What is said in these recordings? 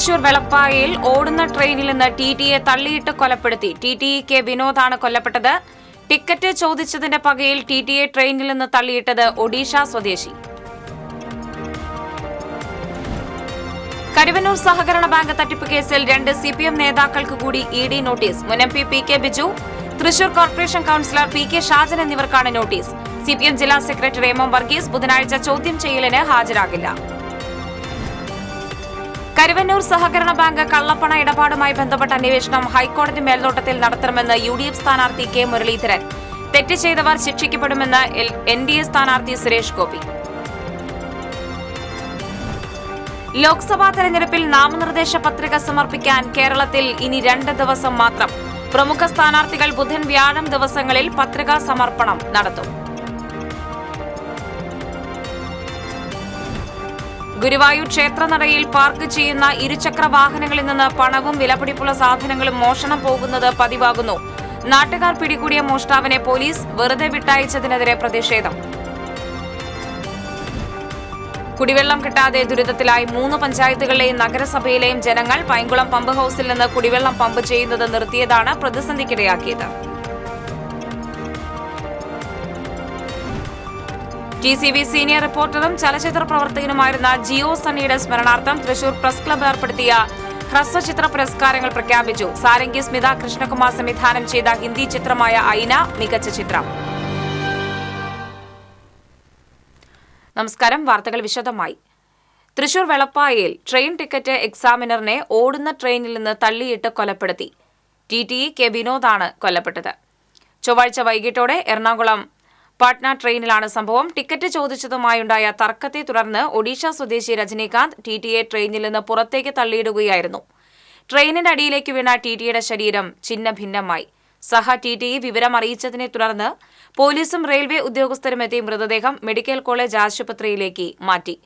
തൃശൂർ വെളപ്പായയിൽ ഓടുന്ന ട്രെയിനിൽ നിന്ന് ടിടിയെ തള്ളിയിട്ട് കൊലപ്പെടുത്തി. ടിടി വിനോദാണ് കൊല്ലപ്പെട്ടത്. ടിക്കറ്റ് ചോദിച്ചതിന്റെ പകയിൽ ടിടിയെ ട്രെയിനിൽ നിന്ന് തള്ളിയിട്ടത് ഒഡീഷ സ്വദേശി. കരുവന്നൂർ സഹകരണ ബാങ്ക് തട്ടിപ്പ് കേസിൽ 2 CPM നേതാക്കൾക്ക് കൂടി ഇഡി നോട്ടീസ്. മുൻ MP PK Biju, Thrissur corporation councillor PK Shajan എന്നിവർക്കാണ് നോട്ടീസ്. CPM ജില്ലാ സെക്രട്ടറി MM വർഗീസ് ബുധനാഴ്ച ചോദ്യം ചെയ്യലിന് ഹാജരാകില്ല. കരുവന്നൂർ സഹകരണ ബാങ്ക് കള്ളപ്പണ ഇടപാടുമായി ബന്ധപ്പെട്ട അന്വേഷണം ഹൈക്കോടതി മേൽനോട്ടത്തിൽ നടത്തണമെന്ന് UDF സ്ഥാനാർത്ഥി K മുരളീധരൻ. തെറ്റ് ചെയ്തവർ ശിക്ഷിക്കപ്പെടുമെന്ന് NDA സ്ഥാനാർത്ഥി സുരേഷ് ഗോപി. ലോക്സഭാ തെരഞ്ഞെടുപ്പിൽ നാമനിർദ്ദേശ പത്രിക സമർപ്പിക്കാൻ കേരളത്തിൽ ഇനി 2 ദിവസം മാത്രം. പ്രമുഖ സ്ഥാനാർത്ഥികൾ ബുധൻ വ്യാഴം ദിവസങ്ങളിൽ പത്രികാ സമർപ്പണം നടത്തും. ഗുരുവായൂർ ക്ഷേത്രനടയിൽ പാർക്ക് ചെയ്യുന്ന ഇരുചക്ര വാഹനങ്ങളിൽ നിന്ന് പണവും വിലപിടിപ്പുള്ള സാധനങ്ങളും മോഷണം പോകുന്നത് പതിവാകുന്നു. നാട്ടുകാർ പിടികൂടിയ മോഷ്ടാവിനെ പോലീസ് വെറുതെ വിട്ടയച്ചതിനെതിരെ പ്രതിഷേധം. കുടിവെള്ളം കിട്ടാതെ ദുരിതത്തിലായി 3 പഞ്ചായത്തുകളിലെയും നഗരസഭയിലെയും ജനങ്ങൾ പൈങ്കുളം പമ്പ് ഹൌസിൽ നിന്ന് കുടിവെള്ളം പമ്പ് ചെയ്യുന്നത് നിർത്തിയതാണ് പ്രതിസന്ധിക്കിടയാക്കിയത്. TCV സീനിയർ റിപ്പോർട്ടറും ചലച്ചിത്ര പ്രവർത്തകനുമായിരുന്ന ജിയോ സണ്ണിയുടെ സ്മരണാർത്ഥം തൃശൂർ പ്രസ് ക്ലബ്ബ് ഏർപ്പെടുത്തിയ ഹ്രസ്വചിത്ര പുരസ്കാരങ്ങൾ പ്രഖ്യാപിച്ചു. സാരംഗി സ്മിത കൃഷ്ണകുമാർ സംവിധാനം ചെയ്ത ഹിന്ദി ചിത്രമായ ഐന മികച്ച ചിത്രം. നമസ്കാരം. വാർത്തകൾ വിശദമായി. തൃശൂർ വെളപ്പായയിൽ ട്രെയിൻ ടിക്കറ്റ് എക്സാമിനറിനെ ഓടുന്ന ട്രെയിനിൽ നിന്ന് തള്ളിയിട്ട് കൊലപ്പെടുത്തി. TT വിനോദാണ് കൊല്ലപ്പെട്ടത്. ചൊവ്വാഴ്ച വൈകിട്ടോടെ എറണാകുളം പാട്ന ട്രെയിനിലാണ് സംഭവം. ടിക്കറ്റ് ചോദിച്ചതുമായുണ്ടായ തർക്കത്തെ തുടർന്ന് ഒഡീഷ സ്വദേശി രജനീകാന്ത് TTയെ ട്രെയിനിൽ നിന്ന് പുറത്തേക്ക് തള്ളിയിടുകയായിരുന്നു. ട്രെയിനിന്റെ അടിയിലേക്ക് വീണ TTയുടെ ശരീരം ഛിന്ന ഭിന്നമായി. സഹ TT വിവരം അറിയിച്ചതിനെ തുടർന്ന് പോലീസും റെയിൽവേ ഉദ്യോഗസ്ഥരും എത്തി മൃതദേഹം മെഡിക്കൽ കോളേജ് ആശുപത്രിയിലേക്ക് മാറ്റി.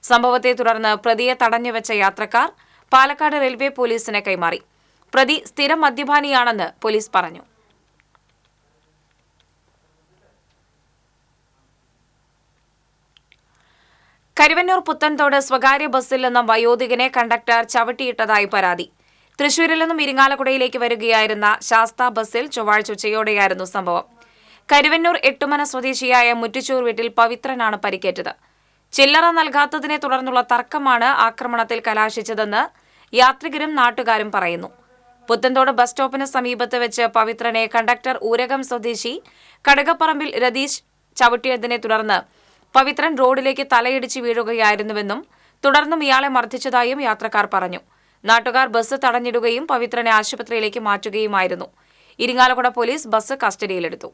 സംഭവത്തെ തുടർന്ന് പ്രതിയെ തടഞ്ഞുവെച്ച യാത്രക്കാർ പാലക്കാട് റെയിൽവേ പോലീസിന് കൈമാറി. പ്രതി സ്ഥിരം മദ്യപാനിയാണെന്ന് പോലീസ് പറഞ്ഞു. കരുവന്നൂർ പുത്തൻതോട് സ്വകാര്യ ബസ്സിൽ നിന്നും വയോധികനെ കണ്ടക്ടർ ചവിട്ടിയിട്ടതായി പരാതി. തൃശൂരിൽ നിന്നും ഇരിങ്ങാലക്കുടയിലേക്ക് വരികയായിരുന്ന ശാസ്ത ബസ്സിൽ ചൊവ്വാഴ്ച ഉച്ചയോടെയായിരുന്നു സംഭവം. കരുവന്നൂർ എട്ടുമന സ്വദേശിയായ മുറ്റിച്ചൂർ വീട്ടിൽ പവിത്രനാണ് പരിക്കേറ്റത്. ചില്ലറ നൽകാത്തതിനെ തുടർന്നുള്ള തർക്കമാണ് ആക്രമണത്തിൽ കലാശിച്ചതെന്ന് യാത്രികരും നാട്ടുകാരും പറയുന്നു. പുത്തൻതോട് ബസ് സ്റ്റോപ്പിന് സമീപത്ത് വെച്ച് പവിത്രനെ കണ്ടക്ടർ ഊരകം സ്വദേശി കടകപ്പറമ്പിൽ രതീഷ് ചവിട്ടിയതിനെ തുടർന്ന് പവിത്രൻ റോഡിലേക്ക് തലയിടിച്ച് വീഴുകയായിരുന്നുവെന്നും തുടർന്നും ഇയാളെ മർദ്ദിച്ചതായും യാത്രക്കാർ പറഞ്ഞു. നാട്ടുകാർ ബസ് തടഞ്ഞിടുകയും പവിത്രനെ ആശുപത്രിയിലേക്ക് മാറ്റുകയുമായിരുന്നു. ഇരിങ്ങാലക്കുട പോലീസ് ബസ് കസ്റ്റഡിയിലെടുത്തു.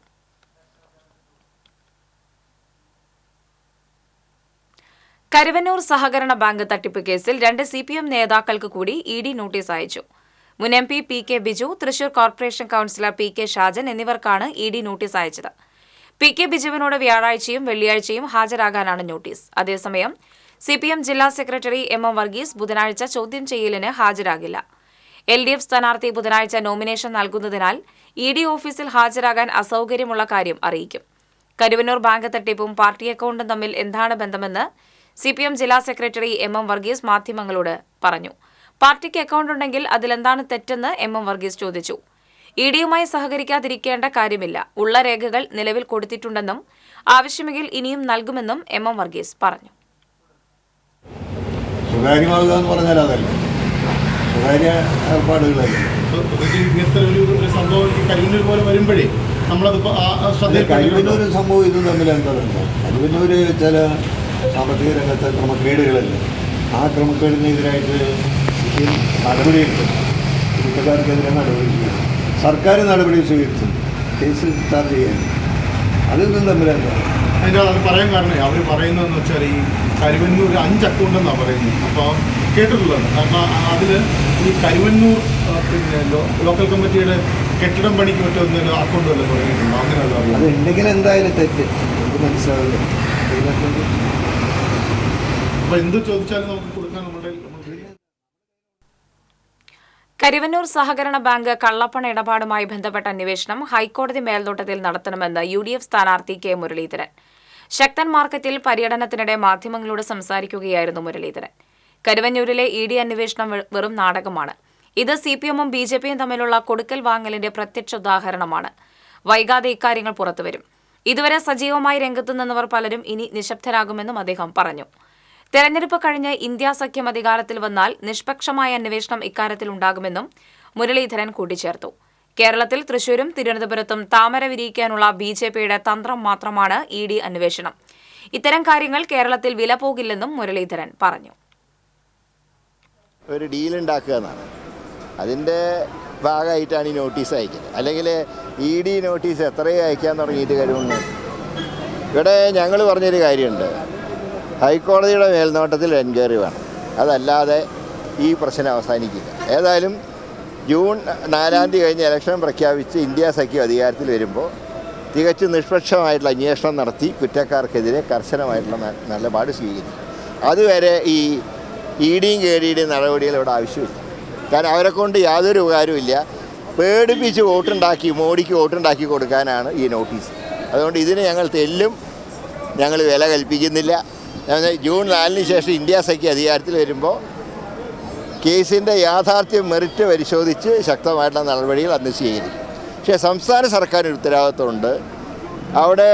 കരുവന്നൂർ സഹകരണ ബാങ്ക് തട്ടിപ്പ് കേസിൽ 2 CPM നേതാക്കൾക്ക് കൂടി ഇഡി നോട്ടീസ് അയച്ചു. മുൻ MP PK Biju, Thrissur corporation councillor PK Shajan എന്നിവർക്കാണ് ഇഡി നോട്ടീസ് അയച്ചത്. PK ബിജുവിനോട് വ്യാഴാഴ്ചയും വെള്ളിയാഴ്ചയും ഹാജരാകാനാണ് നോട്ടീസ്. അതേസമയം CPM ജില്ലാ സെക്രട്ടറി MM വർഗീസ് ബുധനാഴ്ച ചോദ്യം ചെയ്യലിന് ഹാജരാകില്ല. LDF സ്ഥാനാർത്ഥി ബുധനാഴ്ച നോമിനേഷൻ നൽകുന്നതിനാൽ ഇഡി ഓഫീസിൽ ഹാജരാകാൻ അസൌകര്യമുള്ള കാര്യം അറിയിക്കും. കരുവന്നൂർ ബാങ്ക് തട്ടിപ്പും പാർട്ടി അക്കൌണ്ടും തമ്മിൽ എന്താണ് ബന്ധമെന്ന് CPM ജില്ലാ സെക്രട്ടറി MM വർഗീസ് മാധ്യമങ്ങളോട് പറഞ്ഞു. പാർട്ടിക്ക് അക്കൌണ്ട് ഉണ്ടെങ്കിൽ അതിലെന്താണ് തെറ്റെന്ന് MM വർഗീസ് ചോദിച്ചു. ഇഡിയുമായി സഹകരിക്കാതിരിക്കേണ്ട കാര്യമില്ല. ഉള്ള രേഖകൾ നിലവിൽ കൊടുത്തിട്ടുണ്ടെന്നും ആവശ്യമെങ്കിൽ ഇനിയും നൽകുമെന്നും MM വർഗീസ് പറഞ്ഞു. സ്വകാര്യമാകുക എന്ന് പറഞ്ഞാൽ അതല്ല, സ്വകാര്യ ഏർപ്പാടുകളല്ല. ഇങ്ങനത്തെ ഒരു സംഭവം കരുവന്നൂർ പോലെ വരുമ്പോഴേ നമ്മളത് കരുവന്നൂർ സംഭവം ഇതും തമ്മിൽ എന്താ ബന്ധം? കരുവന്നൂർ ചില സാമ്പത്തിക രംഗത്തെ ക്രമക്കേടുകളല്ല. ആ ക്രമക്കേടിനെതിരായിട്ട് നടപടിയെടുക്കും. കുറ്റക്കാർക്കെതിരെ നടപടി ചെയ്യും. സർക്കാർ നടപടി സ്വീകരിച്ചു കേസ് ചാർജ് ചെയ്യാൻ. അതൊന്നും തമ്മിലെന്താ? അതിൻ്റെ അത് പറയാൻ കാരണം അവർ പറയുന്നതെന്ന് വെച്ചാൽ ഈ കരുവന്നൂർ 5 അക്കൗണ്ട് എന്നാണ് പറയുന്നത്. അപ്പോൾ കേട്ടിട്ടുള്ളത് കാരണം അതിൽ ഈ കരുവന്നൂർ പിന്നെ ലോക്കൽ കമ്മിറ്റിയുടെ കെട്ടിടം പണിക്ക് പറ്റുന്ന അക്കൗണ്ട് വല്ല തുടങ്ങിയിട്ടുണ്ടോ? അങ്ങനെയുള്ള അത് ഉണ്ടെങ്കിൽ എന്തായാലും തെറ്റ് മനസ്സിലാവില്ല. അപ്പോൾ എന്ത് ചോദിച്ചാലും നമുക്ക് കൊടുക്കാൻ നമ്മുടെ കരുവന്നൂർ സഹകരണ ബാങ്ക് കള്ളപ്പണ ഇടപാടുമായി ബന്ധപ്പെട്ട അന്വേഷണം ഹൈക്കോടതി മേൽനോട്ടത്തിൽ നടത്തണമെന്ന് UDF സ്ഥാനാർത്ഥി K മുരളീധരൻ. ശക്തൻ മാർക്കറ്റിൽ പര്യടനത്തിനിടെ മാധ്യമങ്ങളോട് സംസാരിക്കുകയായിരുന്നു മുരളീധരൻ. കരുവന്നൂരിലെ ഇ.ഡി. അന്വേഷണം വെറും നാടകമാണ്. ഇത് CPM-ഉം BJP-യും തമ്മിലുള്ള കൊടുക്കൽ വാങ്ങലിന്റെ പ്രത്യക്ഷ ഉദാഹരണമാണ്. വൈകാതെ ഇക്കാര്യങ്ങൾ പുറത്തുവരും. ഇതുവരെ സജീവമായി രംഗത്തു നിന്നവർ പലരും ഇനി നിശബ്ദരാകുമെന്നും അദ്ദേഹം പറഞ്ഞു. തെരഞ്ഞെടുപ്പ് കഴിഞ്ഞ് ഇന്ത്യ സഖ്യം അധികാരത്തിൽ വന്നാൽ നിഷ്പക്ഷമായ അന്വേഷണം ഇക്കാര്യത്തിൽ ഉണ്ടാകുമെന്നും മുരളീധരൻ കൂട്ടിച്ചേർത്തു. കേരളത്തിൽ തൃശൂരും തിരുവനന്തപുരത്തും താമര വിരിയിക്കാനുള്ള BJP-യുടെ തന്ത്രം മാത്രമാണ് ഇ.ഡി. അന്വേഷണം. ഇത്തരം കാര്യങ്ങൾ കേരളത്തിൽ വില പോകില്ലെന്നും മുരളീധരൻ പറഞ്ഞു. ഒരു ഡീലുണ്ടാക്കുക എന്നാണ്, അതിൻ്റെ ഭാഗമായിട്ടാണ് ഈ നോട്ടീസ് അയക്കുന്നത്. അല്ലെങ്കിൽ ED നോട്ടീസ് എത്രയും അയക്കാൻ തുടങ്ങിയിട്ട് കഴിവുണ്ട്. ഇവിടെ ഞങ്ങൾ പറഞ്ഞൊരു കാര്യമുണ്ട്, ഹൈക്കോടതിയുടെ മേൽനോട്ടത്തിൽ എൻക്വയറി വേണം, അതല്ലാതെ ഈ പ്രശ്നം അവസാനിക്കില്ല. ഏതായാലും ജൂൺ 4-ാം തീയതി കഴിഞ്ഞ് ഇലക്ഷൻ പ്രഖ്യാപിച്ച് ഇന്ത്യ സഖ്യം അധികാരത്തിൽ വരുമ്പോൾ തികച്ചും നിഷ്പക്ഷമായിട്ടുള്ള അന്വേഷണം നടത്തി കുറ്റക്കാർക്കെതിരെ കർശനമായിട്ടുള്ള നിലപാട് സ്വീകരിക്കും. അതുവരെ ഈ ED-യും KD-യുടെയും നടപടികൾ ഇവിടെ ആവശ്യമില്ല. കാരണം അവരെ കൊണ്ട് യാതൊരു ഉപകാരമില്ല. പേടിപ്പിച്ച് വോട്ടുണ്ടാക്കി, മോഡിക്ക് വോട്ടുണ്ടാക്കി കൊടുക്കാനാണ് ഈ നോട്ടീസ്. അതുകൊണ്ട് ഇതിന് ഞങ്ങൾ തെല്ലും വില കൽപ്പിക്കുന്നില്ല. ജൂൺ 4-ന് ശേഷം ഇന്ത്യ സഖ്യം അധികാരത്തിൽ വരുമ്പോൾ കേസിൻ്റെ യാഥാർത്ഥ്യം മെറിറ്റ് പരിശോധിച്ച് ശക്തമായിട്ടുള്ള നടപടികൾ അന്ന് സ്വീകരിക്കും. പക്ഷേ സംസ്ഥാന സർക്കാരിന് ഉത്തരവാദിത്വമുണ്ട്. അവിടെ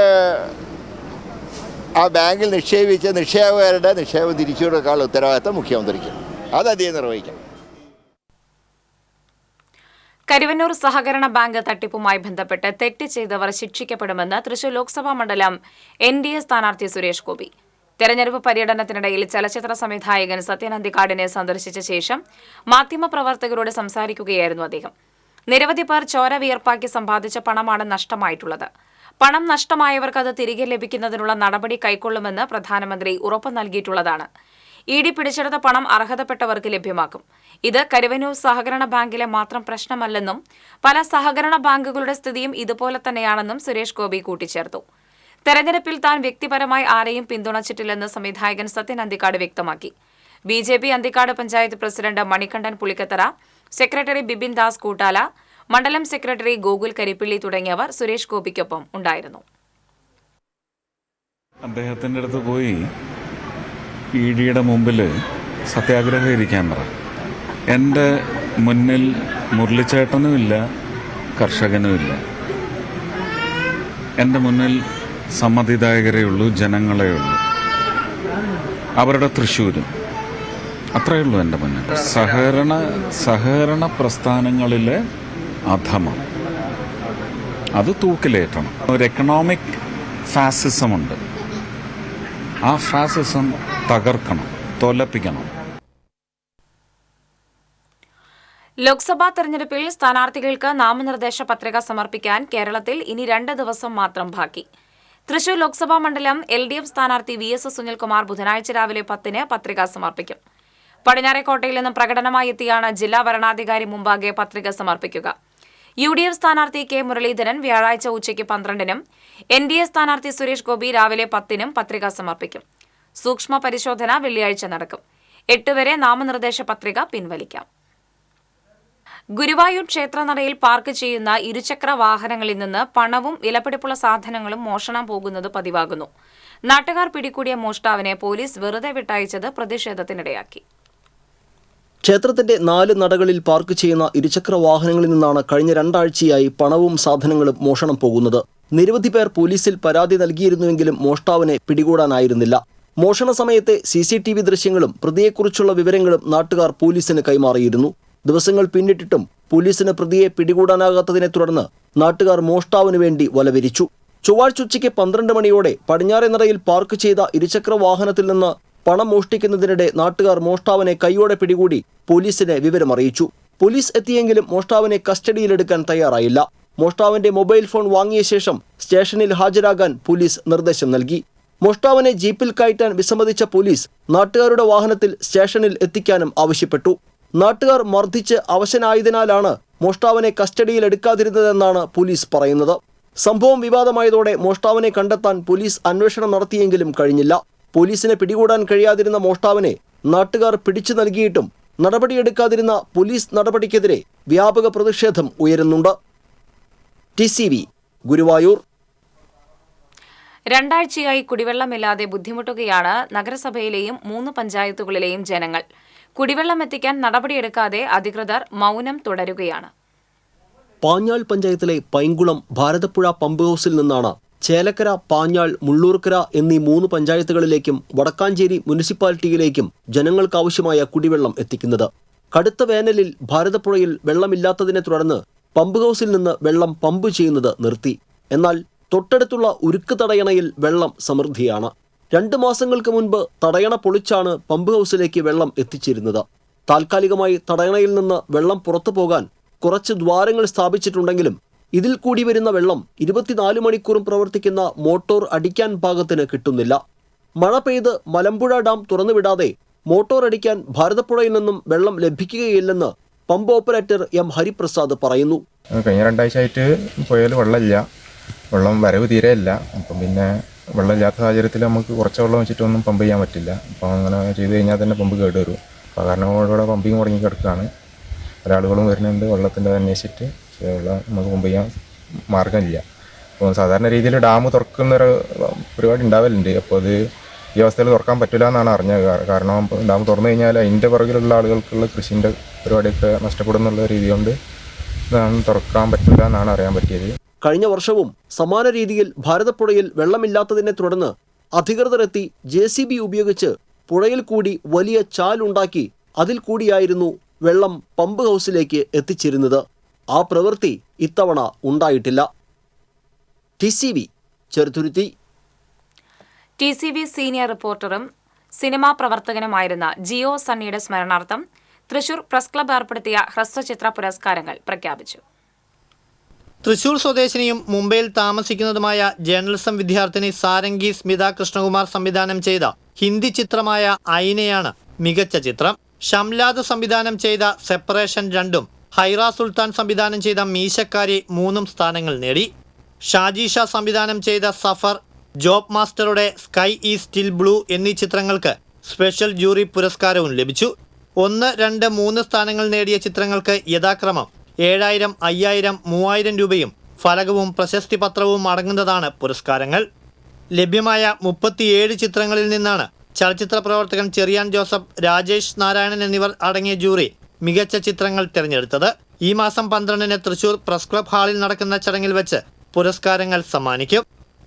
ആ ബാങ്കിൽ നിക്ഷേപിച്ച നിക്ഷേപകരുടെ നിക്ഷേപം തിരിച്ചു കൊടുക്കാനുള്ള ഉത്തരവാദിത്വം മുഖ്യമന്ത്രിക്ക്, അത് അദ്ദേഹം നിർവഹിക്കണം. കരുവന്നൂർ സഹകരണ ബാങ്ക് തട്ടിപ്പുമായി ബന്ധപ്പെട്ട് തെറ്റ് ചെയ്തവർ ശിക്ഷിക്കപ്പെടുമെന്ന് തൃശൂർ ലോക്സഭാ മണ്ഡലം NDA സ്ഥാനാർത്ഥി സുരേഷ് ഗോപി. തെരഞ്ഞെടുപ്പ് പര്യടനത്തിനിടയിൽ ചലച്ചിത്ര സംവിധായകൻ സത്യൻ അന്തിക്കാടിനെ സന്ദർശിച്ച ശേഷം മാധ്യമപ്രവർത്തകരോട് സംസാരിക്കുകയായിരുന്നു അദ്ദേഹം. നിരവധി പേർ ചോര വിയർപ്പാക്കി സമ്പാദിച്ച പണമാണ് നഷ്ടമായിട്ടുള്ളത്. പണം നഷ്ടമായവർക്ക് അത് തിരികെ ലഭിക്കുന്നതിനുള്ള നടപടി കൈക്കൊള്ളുമെന്ന് പ്രധാനമന്ത്രി ഉറപ്പു നൽകിയിട്ടുള്ളതാണ്. ED പിടിച്ചെടുത്ത പണം അർഹതപ്പെട്ടവർക്ക് ലഭ്യമാക്കും. ഇത് കരുവന്നൂർ സഹകരണ ബാങ്കിലെ മാത്രം പ്രശ്നമല്ലെന്നും പല സഹകരണ ബാങ്കുകളുടെ സ്ഥിതിയും ഇതുപോലെ തന്നെയാണെന്നും സുരേഷ് ഗോപി കൂട്ടിച്ചേർത്തു. തെരഞ്ഞെടുപ്പിൽ താൻ വ്യക്തിപരമായി ആരെയും പിന്തുണച്ചിട്ടില്ലെന്ന് സംവിധായകൻ സത്യൻ അന്തിക്കാട് വ്യക്തമാക്കി. BJP Anthikad panchayat president Manikandan Pulikkathara, secretary Bipin Das Koottala, മണ്ഡലം സെക്രട്ടറി ഗോകുൽ കരിപ്പിള്ളി തുടങ്ങിയവർ സുരേഷ് ഗോപിക്കൊപ്പം ഉണ്ടായിരുന്നു. അദ്ദേഹത്തിൻ്റെ അടുത്ത് പോയി ED-യുടെ മുമ്പിൽ സത്യാഗ്രഹം ഇരിക്കാൻ പറ. എൻ്റെ മുന്നിൽ മുരളിച്ചേട്ടനുമില്ല, കർഷകനുമില്ല. എൻ്റെ മുന്നിൽ സമ്മതിദായകരേ ഉള്ളൂ, ജനങ്ങളേ ഉള്ളൂ, അവരുടെ തൃശ്ശൂരും. അത്രയേ ഉള്ളൂ എൻ്റെ മുന്നിൽ. സഹകരണ പ്രസ്ഥാനങ്ങളിലെ അധമം അത് തൂക്കിലേറ്റണം. ഒരു എക്കണോമിക് ഫാസിസമുണ്ട്, ആ ഫാസിസം തകർക്കണം, തോൽപ്പിക്കണം. ലോക്സഭാ തെരഞ്ഞെടുപ്പിൽ സ്ഥാനാർത്ഥികൾക്ക് നാമനിർദ്ദേശ പത്രിക സമർപ്പിക്കാൻ കേരളത്തിൽ ഇനി 2 ദിവസം മാത്രം ബാക്കി. തൃശൂർ ലോക്സഭാ മണ്ഡലം LDF സ്ഥാനാർത്ഥി VS സുനിൽകുമാർ ബുധനാഴ്ച രാവിലെ 10-ന് പത്രിക സമർപ്പിക്കും. പടിഞ്ഞാറേക്കോട്ടയിൽ നിന്നും പ്രകടനമായി എത്തിയാണ് ജില്ലാ വരണാധികാരി മുമ്പാകെ പത്രിക സമർപ്പിക്കുക. UDF സ്ഥാനാർത്ഥി K മുരളീധരൻ വ്യാഴാഴ്ച ഉച്ചയ്ക്ക് 12-നും NDA സ്ഥാനാർത്ഥി സുരേഷ് ഗോപി രാവിലെ 10-നും പത്രിക സമർപ്പിക്കും. സൂക്ഷ്മ പരിശോധന വെള്ളിയാഴ്ച നടക്കും. 8 വരെ നാമനിർദ്ദേശ പത്രിക പിൻവലിക്കാം. ഗുരുവായൂർ ക്ഷേത്രനടയിൽ പാർക്ക് ചെയ്യുന്ന ഇരുചക്ര വാഹനങ്ങളിൽ നിന്ന് പണവും വിലപിടിപ്പുള്ള സാധനങ്ങളും മോഷണം പോകുന്നത് പതിവാകുന്നു. നാട്ടുകാർ പിടികൂടിയ മോഷ്ടാവിനെ പോലീസ് വെറുതെ വിട്ടയച്ചത് പ്രതിഷേധത്തിനിടയാക്കി. ക്ഷേത്രത്തിന്റെ 4 നടകളിൽ പാർക്ക് ചെയ്യുന്ന ഇരുചക്ര വാഹനങ്ങളിൽ നിന്നാണ് കഴിഞ്ഞ 2 ആഴ്ചയായി പണവും സാധനങ്ങളും മോഷണം പോകുന്നത്. നിരവധി പേർ പോലീസിൽ പരാതി നൽകിയിരുന്നുവെങ്കിലും മോഷ്ടാവിനെ പിടികൂടാനായിരുന്നില്ല. മോഷണ സമയത്തെ CCTV ദൃശ്യങ്ങളും പ്രതിയെക്കുറിച്ചുള്ള വിവരങ്ങളും നാട്ടുകാർ പോലീസിന് കൈമാറിയിരുന്നു. ദിവസങ്ങൾ പിന്നിട്ടിട്ടും പോലീസിന് പ്രതിയെ പിടികൂടാനാകാത്തതിനെ തുടർന്ന് നാട്ടുകാർ മോഷ്ടാവിനു വേണ്ടി വലവിരിച്ചു. ചൊവ്വാഴ്ച ഉച്ചയ്ക്ക് 12 മണിയോടെ പടിഞ്ഞാറേ നടയിൽ പാർക്ക് ചെയ്ത ഇരുചക്ര വാഹനത്തിൽ നിന്ന് പണം മോഷ്ടിക്കുന്നതിനിടെ നാട്ടുകാർ മോഷ്ടാവിനെ കൈയോടെ പിടികൂടി പോലീസിനെ വിവരമറിയിച്ചു. പോലീസ് എത്തിയെങ്കിലും മോഷ്ടാവിനെ കസ്റ്റഡിയിലെടുക്കാൻ തയ്യാറായില്ല. മോഷ്ടാവിന്റെ മൊബൈൽ ഫോൺ വാങ്ങിയ ശേഷം സ്റ്റേഷനിൽ ഹാജരാകാൻ പോലീസ് നിർദ്ദേശം നൽകി. മോഷ്ടാവിനെ ജീപ്പിൽ കയറ്റാൻ വിസമ്മതിച്ച പോലീസ് നാട്ടുകാരുടെ വാഹനത്തിൽ സ്റ്റേഷനിൽ എത്തിക്കാനും ആവശ്യപ്പെട്ടു. നാട്ടുകാർ മർദ്ദിച്ച് അവശനായതിനാലാണ് മോഷ്ടാവിനെ കസ്റ്റഡിയിലെടുക്കാതിരുന്നതെന്നാണ് പോലീസ് പറയുന്നത്. സംഭവം വിവാദമായതോടെ മോഷ്ടാവിനെ കണ്ടെത്താൻ പോലീസ് അന്വേഷണം നടത്തിയെങ്കിലും കഴിഞ്ഞില്ല. പോലീസിനെ പിടികൂടാൻ കഴിയാതിരുന്ന മോഷ്ടാവിനെ നാട്ടുകാർ പിടിച്ചു നൽകിയിട്ടും നടപടിയെടുക്കാതിരുന്ന പോലീസ് നടപടിക്കെതിരെ വ്യാപക പ്രതിഷേധം ഉയരുന്നുണ്ട്. TCV ഗുരുവായൂർ. രണ്ടാഴ്ചയായി കുടിവെള്ളമില്ലാതെ ബുദ്ധിമുട്ടുകയാണ് നഗരസഭയിലെയും 3 പഞ്ചായത്തുകളിലെയും ജനങ്ങൾ. കുടിവെള്ളം എത്തിക്കാൻ നടപടിയെടുക്കാതെ അധികൃതർ മൗനം തുടരുകയാണ്. പാഞ്ഞാൾ പഞ്ചായത്തിലെ പൈങ്കുളം ഭാരതപ്പുഴ പമ്പ് ഹൗസിൽ നിന്നാണ് ചേലക്കര, പാഞ്ഞാൾ, മുള്ളൂർക്കര എന്നീ 3 പഞ്ചായത്തുകളിലേക്കും വടക്കാഞ്ചേരി മുനിസിപ്പാലിറ്റിയിലേക്കും ജനങ്ങൾക്കാവശ്യമായ കുടിവെള്ളം എത്തിക്കുന്നത്. കടുത്ത വേനലിൽ ഭാരതപ്പുഴയിൽ വെള്ളമില്ലാത്തതിനെ തുടർന്ന് പമ്പ് ഹൗസിൽ നിന്ന് വെള്ളം പമ്പ് ചെയ്യുന്നത് നിർത്തി. എന്നാൽ തൊട്ടടുത്തുള്ള ഉരുക്ക് തടയണയിൽ വെള്ളം സമൃദ്ധിയാണ്. 2 മാസങ്ങൾക്ക് മുൻപ് തടയണ പൊളിച്ചാണ് പമ്പ് ഹൗസിലേക്ക് വെള്ളം എത്തിച്ചിരുന്നത്. താൽക്കാലികമായി തടയണയിൽ നിന്ന് വെള്ളം പുറത്തു പോകാൻ കുറച്ച് ദ്വാരങ്ങൾ സ്ഥാപിച്ചിട്ടുണ്ടെങ്കിലും ഇതിൽ കൂടി വരുന്ന വെള്ളം 24 മണിക്കൂറും പ്രവർത്തിക്കുന്ന മോട്ടോർ അടിക്കാൻ പാകത്തിന് കിട്ടുന്നില്ല. മഴ പെയ്ത് മലമ്പുഴ ഡാം തുറന്നുവിടാതെ മോട്ടോർ അടിക്കാൻ ഭാരതപ്പുഴയിൽ നിന്നും വെള്ളം ലഭിക്കുകയില്ലെന്ന് പമ്പ് ഓപ്പറേറ്റർ എം ഹരിപ്രസാദ് പറയുന്നു. കഴിഞ്ഞ 2 ആഴ്ചയായിട്ട് പുഴയിൽ വെള്ളമില്ല, വെള്ളം വരവ് തീരെ ഇല്ല. അപ്പം പിന്നെ വെള്ളമില്ലാത്ത സാഹചര്യത്തിൽ നമുക്ക് കുറച്ച് വെള്ളം വെച്ചിട്ടൊന്നും പമ്പ് ചെയ്യാൻ പറ്റില്ല. അപ്പോൾ അങ്ങനെ ചെയ്ത് കഴിഞ്ഞാൽ തന്നെ പമ്പ് കേടുവരും. അപ്പോൾ കാരണം ഇവിടെ പമ്പിങ് മുടങ്ങി കിടക്കുകയാണ്. പല ആളുകളും വരുന്നുണ്ട് വെള്ളത്തിൻ്റെ അന്വേഷിച്ചിട്ട്, പക്ഷേ വെള്ളം നമുക്ക് പമ്പ് ചെയ്യാൻ മാർഗ്ഗമില്ല. അപ്പോൾ സാധാരണ രീതിയിൽ ഡാം തുറക്കുന്നൊരു പരിപാടി ഉണ്ടാവലുണ്ട്. അപ്പോൾ അത് ഈ അവസ്ഥയിൽ തുറക്കാൻ പറ്റില്ല എന്നാണ് അറിഞ്ഞത്. കാരണം ഡാം തുറന്നു കഴിഞ്ഞാൽ അതിൻ്റെ പുറകിലുള്ള ആളുകൾക്കുള്ള കൃഷിൻ്റെ പരിപാടിയൊക്കെ നഷ്ടപ്പെടുന്നുള്ള രീതി കൊണ്ട് തുറക്കാൻ പറ്റില്ല എന്നാണ് അറിയാൻ പറ്റിയത്. കഴിഞ്ഞ വർഷവും സമാന രീതിയിൽ ഭാരതപ്പുഴയിൽ വെള്ളമില്ലാത്തതിനെ തുടർന്ന് അധികൃതരെത്തി JCB ഉപയോഗിച്ച് പുഴയിൽ കൂടി വലിയ ചാലുണ്ടാക്കി അതിൽ കൂടിയായിരുന്നു വെള്ളം പമ്പ് ഹൗസിലേക്ക് എത്തിച്ചിരുന്നത്. ആ പ്രവൃത്തി ഇത്തവണ ഉണ്ടായിട്ടില്ല. TCV ചെറുതുരുത്തി. TCV സീനിയർ റിപ്പോർട്ടറും സിനിമാ പ്രവർത്തകനുമായിരുന്ന ജിയോ സണ്ണിയുടെ സ്മരണാർത്ഥം തൃശൂർ പ്രസ് ക്ലബ്ബ് ഏർപ്പെടുത്തിയ ഹ്രസ്വചിത്ര പുരസ്കാരങ്ങൾ പ്രഖ്യാപിച്ചു. തൃശൂർ സ്വദേശിനിയും മുംബൈയിൽ താമസിക്കുന്നതുമായ ജേർണലിസം വിദ്യാർത്ഥിനി സാരംഗി സ്മിത കൃഷ്ണകുമാർ സംവിധാനം ചെയ്ത ഹിന്ദി ചിത്രമായ ഐനയാണ് മികച്ച ചിത്രം. ഷംലാദ് സംവിധാനം ചെയ്ത സെപ്പറേഷൻ 2ഉം ഹൈറ സുൽത്താൻ സംവിധാനം ചെയ്ത മീശക്കാരി 3ഉം സ്ഥാനങ്ങൾ നേടി. ഷാജി ഷാ സംവിധാനം ചെയ്ത സഫർ, ജോബ് മാസ്റ്ററുടെ സ്കൈ ഈസ് സ്റ്റിൽ ബ്ലൂ എന്നീ ചിത്രങ്ങൾക്ക് സ്പെഷ്യൽ ജൂറി പുരസ്കാരവും ലഭിച്ചു. 1, 2, 3 സ്ഥാനങ്ങൾ നേടിയ ചിത്രങ്ങൾക്ക് യഥാക്രമം 7,000, 5,000, 3,000 രൂപയും ഫലകവും പ്രശസ്തി പത്രവും അടങ്ങുന്നതാണ് പുരസ്കാരങ്ങൾ. ലഭ്യമായ 37 ചിത്രങ്ങളിൽ നിന്നാണ് ചലച്ചിത്ര പ്രവർത്തകൻ ചെറിയാൻ ജോസഫ്, രാജേഷ് നാരായണൻ എന്നിവർ അടങ്ങിയ ജൂറി മികച്ച ചിത്രങ്ങൾ തിരഞ്ഞെടുത്തത്. ഈ മാസം 12-ന് തൃശൂർ പ്രസ് ക്ലബ് ഹാളിൽ നടക്കുന്ന ചടങ്ങിൽ വെച്ച് പുരസ്കാരങ്ങൾ സമ്മാനിക്കും.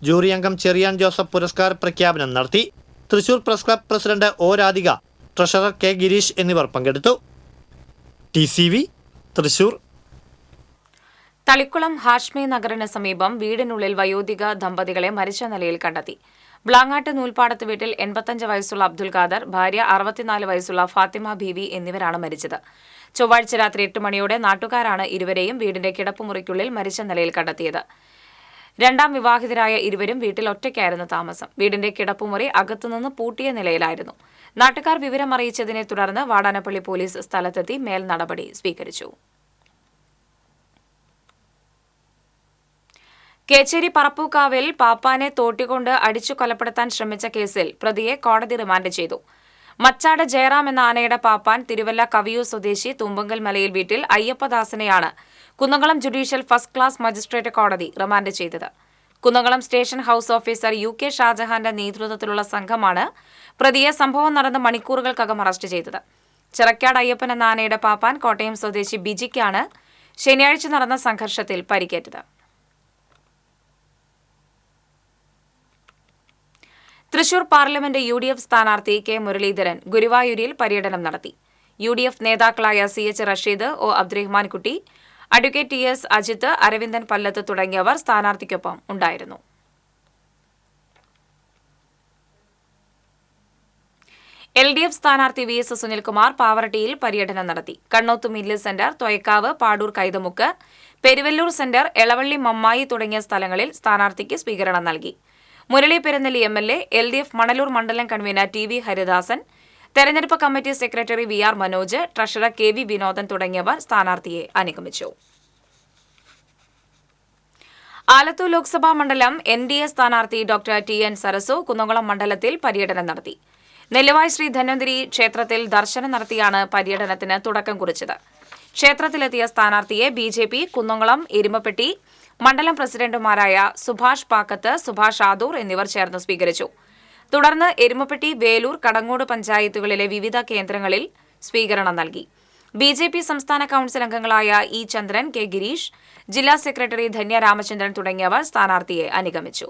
ജൂറി അംഗം ചെറിയാൻ ജോസഫ് പുരസ്കാര പ്രഖ്യാപനം നടത്തി. Thrissur press club president O Radhika, treasurer K Girish എന്നിവർ പങ്കെടുത്തു. TCV തൃശൂർ. തളിക്കുളം ഹാഷ്മി നഗറിന് സമീപം വീടിനുള്ളിൽ വയോധിക ദമ്പതികളെ മരിച്ച നിലയിൽ കണ്ടെത്തി. ബ്ലാങ്ങാട്ട് നൂൽപ്പാടത്ത് വീട്ടിൽ 85 വയസ്സുള്ള അബ്ദുൽ ഖാദർ, ഭാര്യ 64 വയസ്സുള്ള ഫാത്തിമ ബീവി എന്നിവരാണ് മരിച്ചത്. ചൊവ്വാഴ്ച രാത്രി 8 മണിയോടെ നാട്ടുകാരാണ് ഇരുവരെയും വീടിന്റെ കിടപ്പുമുറിക്കുള്ളിൽ മരിച്ച നിലയിൽ കണ്ടെത്തിയത്. 2ാം വിവാഹിതരായ ഇരുവരും വീട്ടിൽ ഒറ്റയ്ക്കായിരുന്നു താമസം. വീടിന്റെ കിടപ്പുമുറി അകത്തുനിന്ന് പൂട്ടിയ നിലയിലായിരുന്നു. നാട്ടുകാർ വിവരം അറിയിച്ചതിനെ തുടർന്ന് വാടാനപ്പള്ളി പോലീസ് സ്ഥലത്തെത്തി മേൽ നടപടി സ്വീകരിച്ചു. കേച്ചേരി പറപ്പൂക്കാവിൽ പാപ്പാനെ തോട്ടിക്കൊണ്ട് അടിച്ചു കൊലപ്പെടുത്താൻ ശ്രമിച്ച കേസിൽ പ്രതിയെ കോടതി റിമാൻഡ് ചെയ്തു. മച്ചാട് ജയറാം എന്ന ആനയുടെ പാപ്പാൻ തിരുവല്ല കവിയൂർ സ്വദേശി തുമ്പങ്കൽ മലയിൽ വീട്ടിൽ അയ്യപ്പദാസനെയാണ് Kunnamkulam judicial first class magistrate കോടതി റിമാൻഡ് ചെയ്തത്. Kunnamkulam station house officer UK ഷാജഹാന്റെ നേതൃത്വത്തിലുള്ള സംഘമാണ് പ്രതിയെ സംഭവം നടന്ന മണിക്കൂറുകൾക്കകം അറസ്റ്റ് ചെയ്തത്. ചിറക്കാട് അയ്യപ്പൻ എന്ന ആനയുടെ പാപ്പാൻ കോട്ടയം സ്വദേശി ബിജിക്കാണ് ശനിയാഴ്ച നടന്ന സംഘർഷത്തിൽ പരിക്കേറ്റത്. തൃശൂർ പാർലമെന്റ് UDF സ്ഥാനാർത്ഥി K മുരളീധരൻ ഗുരുവായൂരിൽ പര്യടനം നടത്തി. UDF നേതാക്കളായ CH Rasheed, O Abdurahmankutty, advocate TS Ajith, Aravindan Pallath തുടങ്ങിയവർ സ്ഥാനാർത്ഥിക്കൊപ്പം ഉണ്ടായിരുന്നു. LDF സ്ഥാനാർത്ഥി VS സുനിൽകുമാർ പാവറട്ടിയിൽ പര്യടനം നടത്തി. Kannoth mill centre, Thoyakkavu, Padoor Kaithamukku, Peruvallur centre, Elavally Mammayi തുടങ്ങിയ സ്ഥലങ്ങളിൽ സ്ഥാനാർത്ഥിക്ക് സ്വീകരണം നൽകി. മുരളി പെരുന്നെല്ലി MLA, LDF മണലൂർ മണ്ഡലം കൺവീനർ TV ഹരിദാസൻ, തെരഞ്ഞെടുപ്പ് committee secretary VR Manoj, treasurer KV Vinodan തുടങ്ങിയവർ സ്ഥാനാർത്ഥിയെ അനുഗമിച്ചു. ആലത്തൂർ ലോക്സഭാ മണ്ഡലം NDA സ്ഥാനാർത്ഥി ഡോക്ടർ TN സരസു കുന്നംകുളം മണ്ഡലത്തിൽ പര്യടനം നടത്തി. നെല്ലുവായ് ശ്രീ ധന്വന്തിരി ക്ഷേത്രത്തിൽ ദർശനം നടത്തിയാണ് പര്യടനത്തിന് തുടക്കം കുറിച്ചത്. ക്ഷേത്രത്തിലെത്തിയ സ്ഥാനാർത്ഥിയെ BJP കുന്നംകുളം, എരുമപ്പെട്ടി, മണ്ഡലം പ്രസിഡന്റുമാരായ സുഭാഷ് പാക്കത്ത്, സുഭാഷ് ആദൂർ എന്നിവർ ചേർന്ന് സ്വീകരിച്ചു. തുടർന്ന് എരുമപ്പെട്ടി, വേലൂർ, കടങ്ങോട് പഞ്ചായത്തുകളിലെ വിവിധ കേന്ദ്രങ്ങളിൽ സ്വീകരണം നൽകി. BJP സംസ്ഥാന കൌൺസിൽ അംഗങ്ങളായ ഇ ചന്ദ്രൻ, കെ ഗിരീഷ്, ജില്ലാ സെക്രട്ടറി ധന്യ രാമചന്ദ്രൻ തുടങ്ങിയവർ സ്ഥാനാർത്ഥിയെ അനുഗമിച്ചു.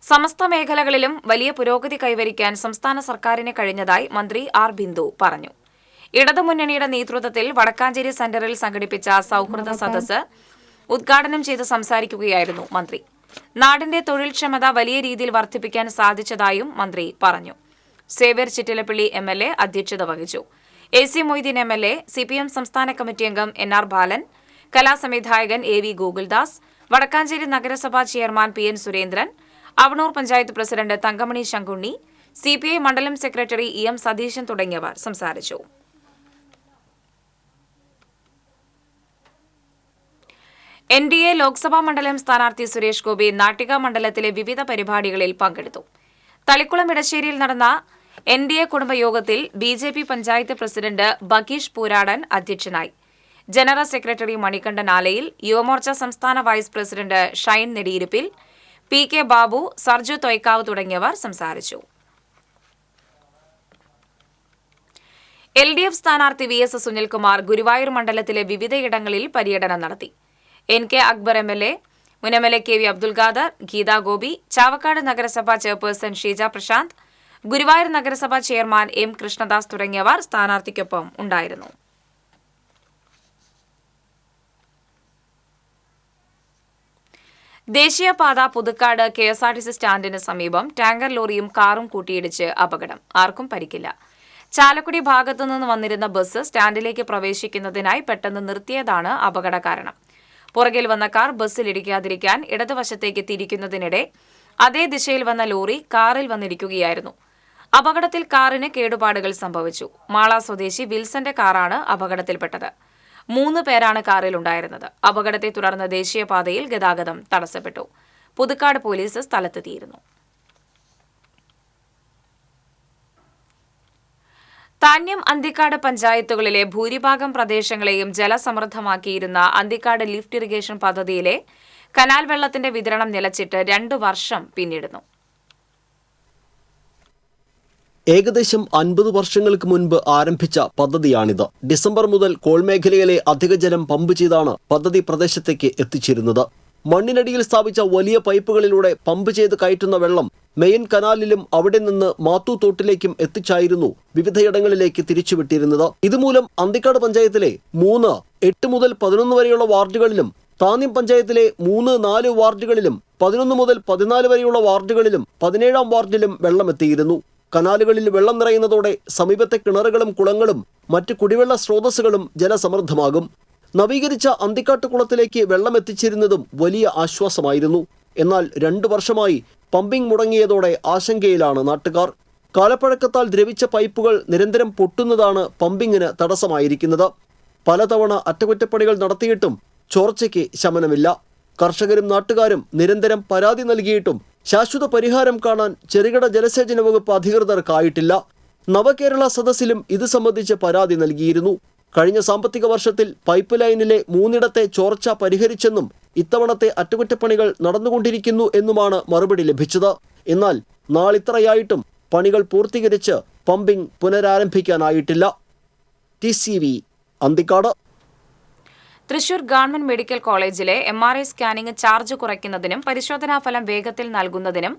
സമസ്ത മേഖലകളിലും വലിയ പുരോഗതി കൈവരിക്കാൻ സംസ്ഥാന സർക്കാരിന് കഴിഞ്ഞതായി മന്ത്രി ആർ ബിന്ദു പറഞ്ഞു. ഇടതുമുന്നണിയുടെ നേതൃത്വത്തിൽ വടക്കാഞ്ചേരി സെന്ററിൽ സംഘടിപ്പിച്ച സൌഹൃദ സദസ്സ് ഉദ്ഘാടനം ചെയ്ത് സംസാരിക്കുകയായിരുന്നു മന്ത്രി. നാടിന്റെ തൊഴിൽക്ഷമത വലിയ രീതിയിൽ വർദ്ധിപ്പിക്കാൻ സാധിച്ചതായും മന്ത്രി പറഞ്ഞു. സേവ്യർ ചിറ്റിലപ്പള്ളി MLA അധ്യക്ഷത വഹിച്ചു. AC മൊയ്തീൻ MLA, CPM സംസ്ഥാന കമ്മിറ്റി അംഗം NR ബാലൻ, കലാസംവിധായകൻ AV ഗോകുൽദാസ്, വടക്കാഞ്ചേരി നഗരസഭാ chairman PN Surendran, Avanur panchayat president Thankamani Sankunni, CPI മണ്ഡലം സെക്രട്ടറി EM സതീശൻ തുടങ്ങിയവർ സംസാരിച്ചു. NDA ലോക്സഭാ മണ്ഡലം സ്ഥാനാർത്ഥി സുരേഷ് ഗോപി നാട്ടിക മണ്ഡലത്തിലെ വിവിധ പരിപാടികളിൽ പങ്കെടുത്തു. തളിക്കുളം ഇടശ്ശേരിയിൽ നടന്ന NDA കുടുംബയോഗത്തിൽ BJP പഞ്ചായത്ത് പ്രസിഡന്റ് ബഗീഷ് പൂരാടൻ അധ്യക്ഷനായി. ജനറൽ സെക്രട്ടറി മണികണ്ഠൻ ആലയിൽ, യുവമോർച്ച സംസ്ഥാന vice president Shine Nediyiruppil, PK Babu, Sarju Thoykkavu തുടങ്ങിയവർ സംസാരിച്ചു. LDF സ്ഥാനാർത്ഥി VS സുനിൽകുമാർ ഗുരുവായൂർ മണ്ഡലത്തിലെ വിവിധയിടങ്ങളിൽ പര്യടനം നടത്തി. NK അക്ബർ MLA, മുൻ MLA KV അബ്ദുൽ ഖാദർ, ഗീതാ ഗോപി, ചാവക്കാട് നഗരസഭാ ചെയർപേഴ്സൺ ഷീജ പ്രശാന്ത്, ഗുരുവായൂർ നഗരസഭാ ചെയർമാൻ M കൃഷ്ണദാസ് തുടങ്ങിയവർ സ്ഥാനാർത്ഥിക്കൊപ്പം ഉണ്ടായിരുന്നു. ദേശീയപാത പുതുക്കാട് KSRTC സ്റ്റാൻഡിന് സമീപം ടാങ്കർ ലോറിയും കാറും കൂട്ടിയിടിച്ച് അപകടം. ആർക്കും പരിക്കില്ല. ചാലക്കുടി ഭാഗത്തുനിന്ന് വന്നിരുന്ന ബസ് സ്റ്റാൻഡിലേക്ക് പ്രവേശിക്കുന്നതിനായി പെട്ടെന്ന് നിർത്തിയതാണ് അപകട കാരണം. പുറകിൽ വന്ന കാർ ബസ്സിലിടിക്കാതിരിക്കാൻ ഇടതുവശത്തേക്ക് തിരിക്കുന്നതിനിടെ അതേ ദിശയിൽ വന്ന ലോറി കാറിൽ വന്നിടിക്കുകയായിരുന്നു. അപകടത്തിൽ കാറിന് കേടുപാടുകൾ സംഭവിച്ചു. മാള സ്വദേശി വിൽസന്റെ കാറാണ് അപകടത്തിൽപ്പെട്ടത്. 3 പേരാണ് കാറിലുണ്ടായിരുന്നത്. അപകടത്തെ തുടർന്ന് ദേശീയപാതയിൽ ഗതാഗതം തടസ്സപ്പെട്ടു. പുതുക്കാട് പോലീസ് സ്ഥലത്തെത്തിയിരുന്നു. താന്യം, അന്തിക്കാട് പഞ്ചായത്തുകളിലെ ഭൂരിഭാഗം പ്രദേശങ്ങളെയും ജലസമൃദ്ധമാക്കിയിരുന്ന അന്തിക്കാട് ലിഫ്റ്റ് ഇറിഗേഷൻ പദ്ധതിയിലെ കനാൽ വെള്ളത്തിന്റെ വിതരണം നിലച്ചിട്ട് 2 വർഷം പിന്നിടുന്നു. ഏകദേശം 50 വർഷങ്ങൾക്ക് മുൻപ് ആരംഭിച്ച പദ്ധതിയാണിത്. ഡിസംബർ മുതൽ കോൾമേഖലയിലെ അധിക ജലം പമ്പ് ചെയ്താണ് പദ്ധതി പ്രദേശത്തേക്ക് എത്തിച്ചിരുന്നത്. മണ്ണിനടിയിൽ സ്ഥാപിച്ച വലിയ പൈപ്പുകളിലൂടെ പമ്പ് ചെയ്ത് കയറ്റുന്ന വെള്ളം മെയിൻ കനാലിലും അവിടെ നിന്ന് മാത്തൂത്തോട്ടിലേക്കും എത്തിച്ചായിരുന്നു വിവിധയിടങ്ങളിലേക്ക് തിരിച്ചുവിട്ടിരുന്നത്. ഇതുമൂലം അന്തിക്കാട് പഞ്ചായത്തിലെ 3, 8 മുതൽ 11 വരെയുള്ള വാർഡുകളിലും താന്യം പഞ്ചായത്തിലെ 3, 4 വാർഡുകളിലും 11 മുതൽ 14 വരെയുള്ള വാർഡുകളിലും 17-ാം വാർഡിലും വെള്ളമെത്തിയിരുന്നു. കനാലുകളിൽ വെള്ളം നിറയുന്നതോടെ സമീപത്തെ കിണറുകളും കുളങ്ങളും മറ്റ് കുടിവെള്ള സ്രോതസ്സുകളും ജലസമൃദ്ധമാകും. നവീകരിച്ച അന്തിക്കാട്ട് കുളത്തിലേക്ക് വെള്ളം എത്തിച്ചിരുന്നതും വലിയ ആശ്വാസമായിരുന്നു. എന്നാൽ 2 വർഷമായി പമ്പിംഗ് മുടങ്ങിയതോടെ ആശങ്കയിലാണ് നാട്ടുകാർ. കാലപ്പഴക്കത്താൽ ദ്രവിച്ച പൈപ്പുകൾ നിരന്തരം പൊട്ടുന്നതാണ് പമ്പിങ്ങിന് തടസ്സമായിരിക്കുന്നത്. പലതവണ അറ്റകുറ്റപ്പണികൾ നടത്തിയിട്ടും ചോർച്ചയ്ക്ക് ശമനമില്ല. കർഷകരും നാട്ടുകാരും നിരന്തരം പരാതി നൽകിയിട്ടും ശാശ്വത പരിഹാരം കാണാൻ ചെറുകിട ജലസേചന വകുപ്പ് അധികൃതർക്കായിട്ടില്ല. നവകേരള സദസ്സിലും ഇത് സംബന്ധിച്ച് പരാതി നൽകിയിരുന്നു. കഴിഞ്ഞ സാമ്പത്തിക വർഷത്തിൽ പൈപ്പ് ലൈനിലെ 3ഇടത്തെ ചോർച്ച പരിഹരിച്ചെന്നും ഇത്തവണത്തെ അറ്റകുറ്റപ്പണികൾ നടന്നുകൊണ്ടിരിക്കുന്നു എന്നുമാണ് മറുപടി ലഭിച്ചത്. എന്നാൽ നാളിത്രയായിട്ടും പണികൾ പൂർത്തീകരിച്ച് പമ്പിംഗ് പുനരാരംഭിക്കാനായിട്ടില്ല. TCV Anthikkad. Thrissur government medical കോളേജിലെ MRI സ്കാനിംഗ് ചാർജ് കുറയ്ക്കുന്നതിനും പരിശോധനാ ഫലം വേഗത്തിൽ നൽകുന്നതിനും